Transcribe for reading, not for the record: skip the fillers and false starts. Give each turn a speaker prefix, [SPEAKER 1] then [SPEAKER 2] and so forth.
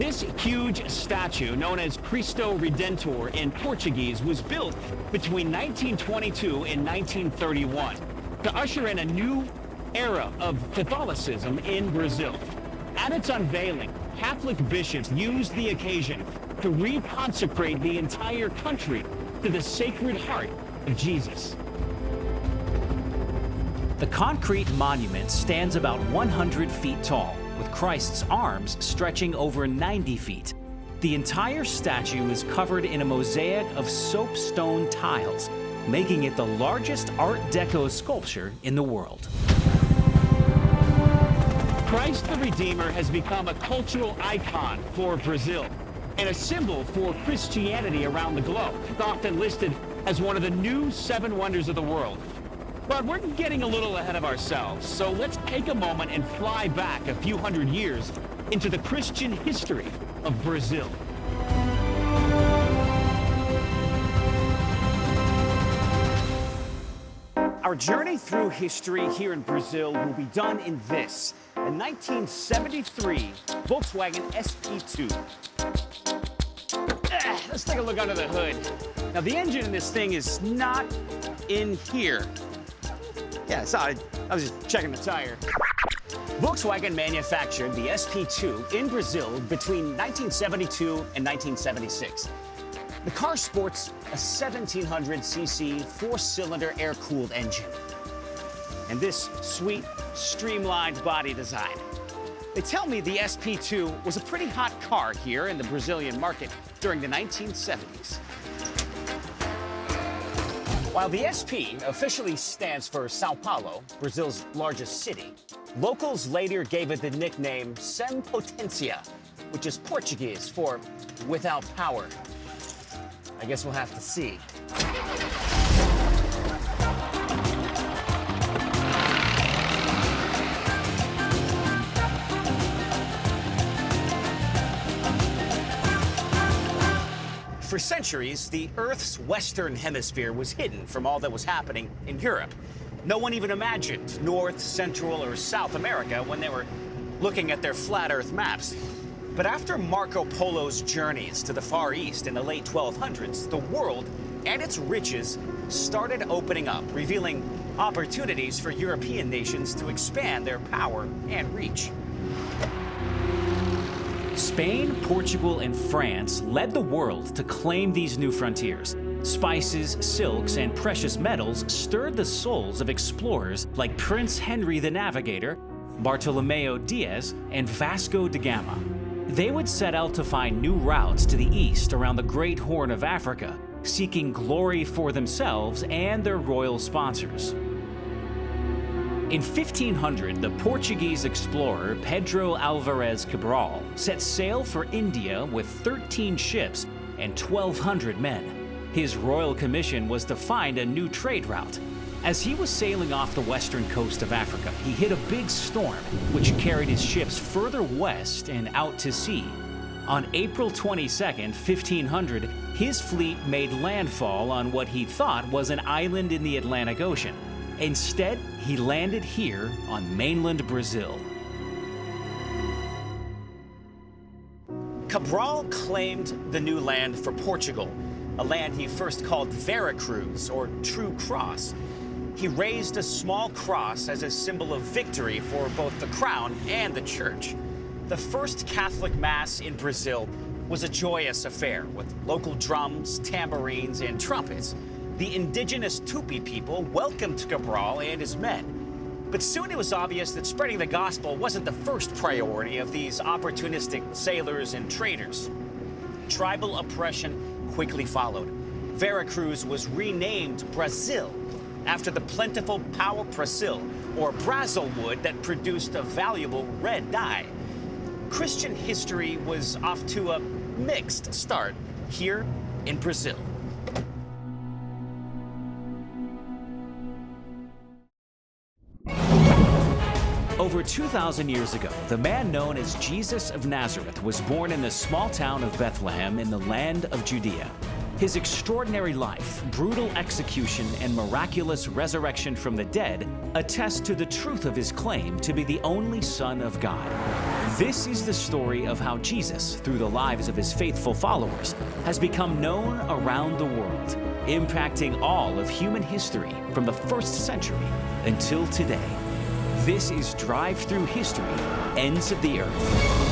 [SPEAKER 1] This huge statue, known as Cristo Redentor in Portuguese, was built between 1922 and 1931 to usher in a new era of Catholicism in Brazil. At its unveiling, Catholic bishops used the occasion to reconsecrate the entire country to the Sacred Heart of Jesus.
[SPEAKER 2] The concrete monument stands about 100 feet tall, with Christ's arms stretching over 90 feet. The entire statue is covered in a mosaic of soapstone tiles, making it the largest Art Deco sculpture in the world.
[SPEAKER 1] Christ the Redeemer has become a cultural icon for Brazil and a symbol for Christianity around the globe. It's often listed as one of the new 7 wonders of the world. But we're getting a little ahead of ourselves, so let's take a moment and fly back a few hundred years into the Christian history of Brazil. Our journey through history here in Brazil will be done in this, a 1973 Volkswagen SP2. Let's take a look under the hood. Now, the engine in this thing is not in here. Yeah, I was just checking the tire. Volkswagen manufactured the SP2 in Brazil between 1972 and 1976. The car sports a 1700cc 4-cylinder air-cooled engine. And this sweet, streamlined body design. They tell me the SP2 was a pretty hot car here in the Brazilian market during the 1970s. While the SP officially stands for São Paulo, Brazil's largest city, locals later gave it the nickname Sem Potência, which is Portuguese for without power. I guess we'll have to see. For centuries, the Earth's western hemisphere was hidden from all that was happening in Europe. No one even imagined North, Central, or South America when they were looking at their flat Earth maps. But after Marco Polo's journeys to the Far East in the late 1200s, the world and its riches started opening up, revealing opportunities for European nations to expand their power and reach.
[SPEAKER 2] Spain, Portugal, and France led the world to claim these new frontiers. Spices, silks, and precious metals stirred the souls of explorers like Prince Henry the Navigator, Bartolomeo Diaz, and Vasco da Gama. They would set out to find new routes to the east around the Great Horn of Africa, seeking glory for themselves and their royal sponsors. In 1500, the Portuguese explorer Pedro Álvares Cabral set sail for India with 13 ships and 1,200 men. His royal commission was to find a new trade route. As he was sailing off the western coast of Africa, he hit a big storm, which carried his ships further west and out to sea. On April 22nd, 1500, his fleet made landfall on what he thought was an island in the Atlantic Ocean. Instead, he landed here on mainland Brazil.
[SPEAKER 1] Cabral claimed the new land for Portugal, a land he first called Veracruz, or True Cross. He raised a small cross as a symbol of victory for both the crown and the church. The first Catholic Mass in Brazil was a joyous affair with local drums, tambourines, and trumpets. The indigenous Tupi people welcomed Cabral and his men. But soon it was obvious that spreading the gospel wasn't the first priority of these opportunistic sailors and traders. Tribal oppression quickly followed. Veracruz was renamed Brazil after the plentiful pau-brasil, or Brazil wood that produced a valuable red dye. Christian history was off to a mixed start here in Brazil.
[SPEAKER 2] Over 2,000 years ago, the man known as Jesus of Nazareth was born in the small town of Bethlehem in the land of Judea. His extraordinary life, brutal execution, and miraculous resurrection from the dead attest to the truth of his claim to be the only Son of God. This is the story of how Jesus, through the lives of his faithful followers, has become known around the world, impacting all of human history from the first century until today. This is Drive Through History, Ends of the Earth.